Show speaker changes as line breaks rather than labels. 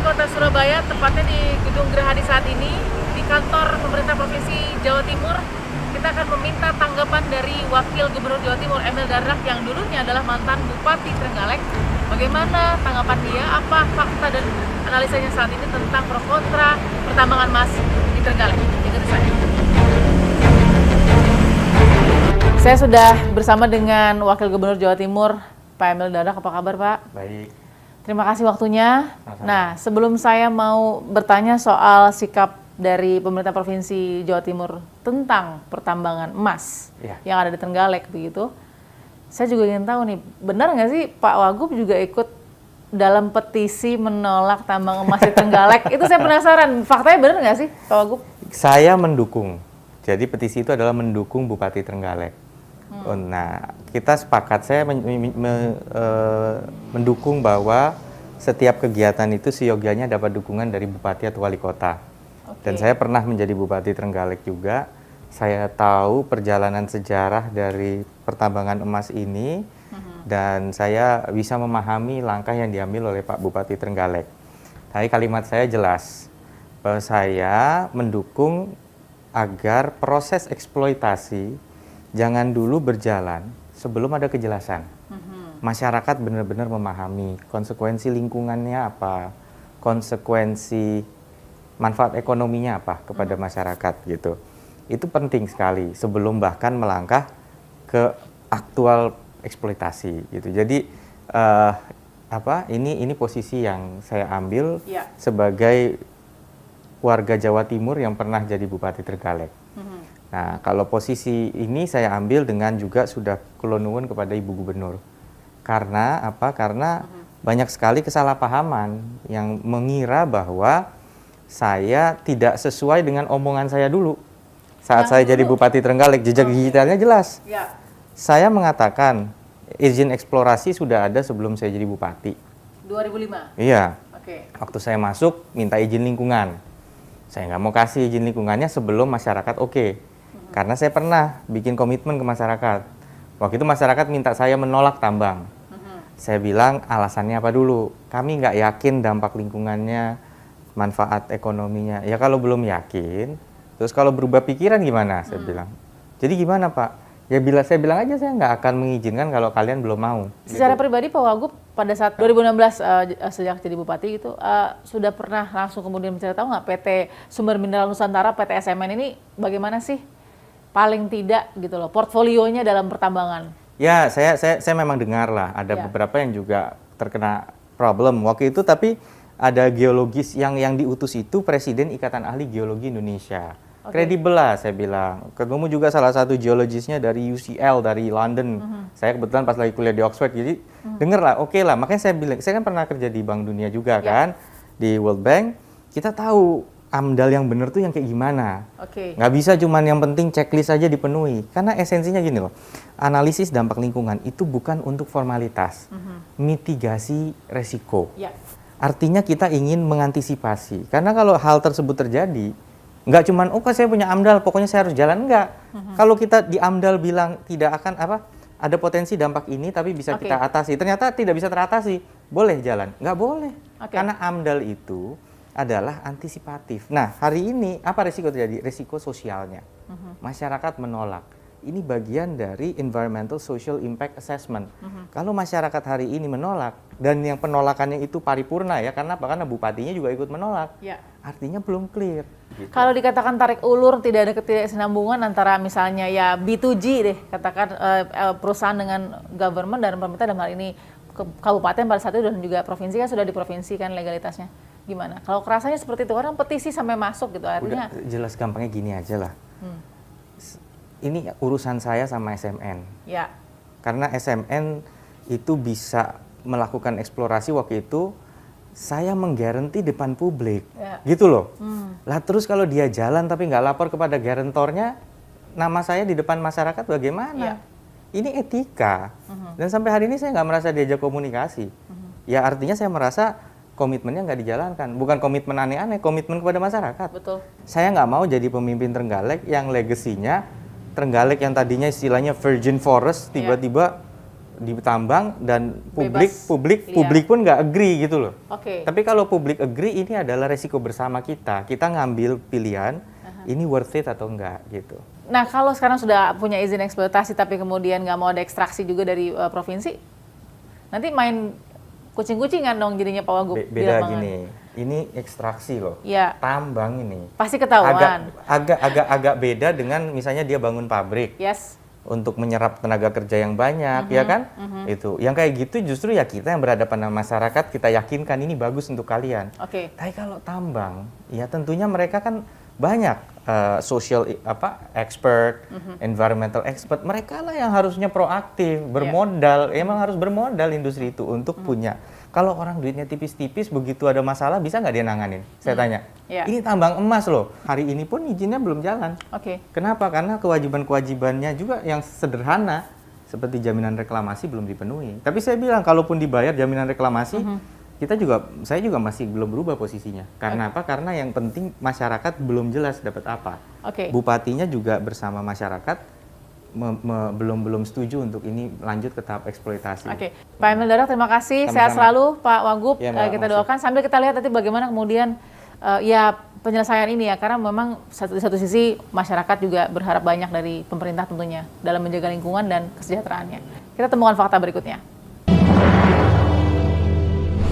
Kota Surabaya, tepatnya di Gedung Gerahadi saat ini, di kantor pemerintah Provinsi Jawa Timur. Kita akan meminta tanggapan dari Wakil Gubernur Jawa Timur Emil Dardak yang dulunya adalah mantan Bupati Trenggalek. Bagaimana tanggapan dia, apa fakta dan analisanya saat ini tentang pro kontra pertambangan emas di Trenggalek. Ikuti saya. Saya sudah bersama dengan Wakil Gubernur Jawa Timur, Pak Emil Dardak. Apa kabar, Pak?
Baik.
Terima kasih waktunya.
Sama-sama.
Nah, sebelum saya mau bertanya soal sikap dari pemerintah Provinsi Jawa Timur tentang pertambangan emas yang ada di Trenggalek begitu, saya juga ingin tahu nih, benar nggak sih Pak Wagub juga ikut dalam petisi menolak tambang emas di Trenggalek? Itu saya penasaran, faktanya benar nggak sih Pak Wagub?
Saya mendukung. Jadi petisi itu adalah mendukung Bupati Trenggalek. Nah, kita sepakat, saya mendukung bahwa setiap kegiatan itu seyogianya dapat dukungan dari Bupati atau Wali Kota. Dan saya pernah menjadi Bupati Trenggalek juga. Saya tahu perjalanan sejarah dari pertambangan emas ini, dan saya bisa memahami langkah yang diambil oleh Pak Bupati Trenggalek. Tapi kalimat saya jelas, bahwa saya mendukung agar proses eksploitasi jangan dulu berjalan sebelum ada kejelasan. Masyarakat benar-benar memahami konsekuensi lingkungannya apa, konsekuensi manfaat ekonominya apa kepada masyarakat gitu. Itu penting sekali sebelum bahkan melangkah ke aktual eksploitasi gitu. Jadi ini posisi yang saya ambil sebagai warga Jawa Timur yang pernah jadi Bupati Trenggalek. Nah, kalau posisi ini saya ambil dengan juga sudah kula nuwun kepada Ibu Gubernur. Karena apa? Karena banyak sekali kesalahpahaman yang mengira bahwa saya tidak sesuai dengan omongan saya dulu. Saat saya jadi Bupati Trenggalek, jejak digitalnya jelas. Saya mengatakan izin eksplorasi sudah ada sebelum saya jadi Bupati.
2005?
Iya. Waktu saya masuk, minta izin lingkungan. Saya nggak mau kasih izin lingkungannya sebelum masyarakat oke. Karena saya pernah bikin komitmen ke masyarakat. Waktu itu masyarakat minta saya menolak tambang. Saya bilang alasannya apa dulu? Kami nggak yakin dampak lingkungannya, manfaat ekonominya. Ya kalau belum yakin, terus kalau berubah pikiran gimana? Saya bilang. Jadi gimana Pak? Ya saya bilang aja saya nggak akan mengizinkan kalau kalian belum mau.
Secara pribadi Pak Wagub pada saat 2016 sejak jadi Bupati gitu, sudah pernah langsung kemudian mencari tahu nggak PT Sumber Mineral Nusantara, PT SMN ini bagaimana sih paling tidak gitu loh portfolionya dalam pertambangan?
Ya, saya memang dengar lah ada beberapa yang juga terkena problem waktu itu, tapi ada geologis yang diutus itu Presiden Ikatan Ahli Geologi Indonesia. Kredibel lah saya bilang. Ketemu juga salah satu geologisnya dari UCL dari London. Saya kebetulan pas lagi kuliah di Oxford, jadi denger lah, oke lah. Makanya saya bilang, saya kan pernah kerja di Bank Dunia juga kan, di World Bank. Kita tahu AMDAL yang benar tuh yang kayak gimana. Nggak bisa cuman yang penting checklist aja dipenuhi. Karena esensinya gini loh, analisis dampak lingkungan itu bukan untuk formalitas, mitigasi resiko. Artinya kita ingin mengantisipasi. Karena kalau hal tersebut terjadi, nggak cuman, saya punya AMDAL, pokoknya saya harus jalan, enggak. Kalau kita di AMDAL bilang tidak akan ada potensi dampak ini, tapi bisa kita atasi. Ternyata tidak bisa teratasi, boleh jalan? Nggak boleh. Karena AMDAL itu adalah antisipatif. Nah, hari ini apa risiko terjadi? Risiko sosialnya. Masyarakat menolak. Ini bagian dari Environmental Social Impact Assessment. Kalau masyarakat hari ini menolak, dan yang penolakannya itu paripurna ya, karena apa? Karena bupatinya juga ikut menolak. Artinya belum clear. Gitu.
Kalau dikatakan tarik ulur, tidak ada ketidaksinambungan antara misalnya ya B2G deh, katakan perusahaan dengan government dan pemerintah dalam hal ini kabupaten pada saat itu dan juga provinsi kan sudah diprovinsikan legalitasnya. Gimana? Kalau kerasanya seperti itu, orang petisi sampai masuk gitu artinya.
Udah jelas gampangnya gini aja lah. Ini urusan saya sama SMN. Karena SMN itu bisa melakukan eksplorasi waktu itu, saya menggaranti depan publik, gitu loh. Lah terus kalau dia jalan tapi nggak lapor kepada garantornya, nama saya di depan masyarakat bagaimana? Ini etika. Dan sampai hari ini saya nggak merasa diajak komunikasi. Ya artinya saya merasa komitmennya nggak dijalankan. Bukan komitmen aneh-aneh, komitmen kepada masyarakat.
Betul.
Saya nggak mau jadi pemimpin Trenggalek yang legasinya Trenggalek yang tadinya istilahnya virgin forest, tiba-tiba ditambang dan
Bebas liar.
publik pun nggak agree gitu loh.
Oke.
Tapi kalau publik agree, ini adalah resiko bersama kita. Kita ngambil pilihan, ini worth it atau enggak gitu.
Nah, kalau sekarang sudah punya izin eksploitasi tapi kemudian nggak mau ada ekstraksi juga dari provinsi, nanti main kucing-kucingan dong jadinya Pak Wagub. di
Beda
lapangan.
gini, ini ekstraksi loh,
Ya,
tambang ini.
pasti ketahuan.
Agak beda dengan misalnya dia bangun pabrik
Yes.
untuk menyerap tenaga kerja yang banyak, ya kan? Itu, yang kayak gitu justru ya kita yang berhadapan dengan masyarakat, kita yakinkan ini bagus untuk kalian.
Oke.
Tapi kalau tambang, ya tentunya mereka kan banyak social expert, environmental expert. Mereka lah yang harusnya proaktif, bermodal. Emang harus bermodal industri itu untuk punya. Kalau orang duitnya tipis-tipis, begitu ada masalah bisa nggak dia nanganin? Saya tanya.
Ya.
Ini tambang emas loh. Hari ini pun izinnya belum jalan.
Oke.
Kenapa? Karena kewajiban-kewajibannya juga yang sederhana seperti jaminan reklamasi belum dipenuhi. Tapi saya bilang kalaupun dibayar jaminan reklamasi, saya juga masih belum berubah posisinya. Karena apa? Karena yang penting masyarakat belum jelas dapat apa.
Oke.
Bupatinya juga bersama masyarakat belum setuju untuk ini lanjut ke tahap eksploitasi.
Oke. Pak Emil Dardak, terima kasih.
Sama-sama.
Sehat selalu Pak Wagub.
Ya, Mbak,
Kita
makasih.
doakan sambil kita lihat nanti bagaimana kemudian ya penyelesaian ini ya, karena memang di satu sisi masyarakat juga berharap banyak dari pemerintah tentunya dalam menjaga lingkungan dan kesejahteraannya. Kita temukan fakta berikutnya.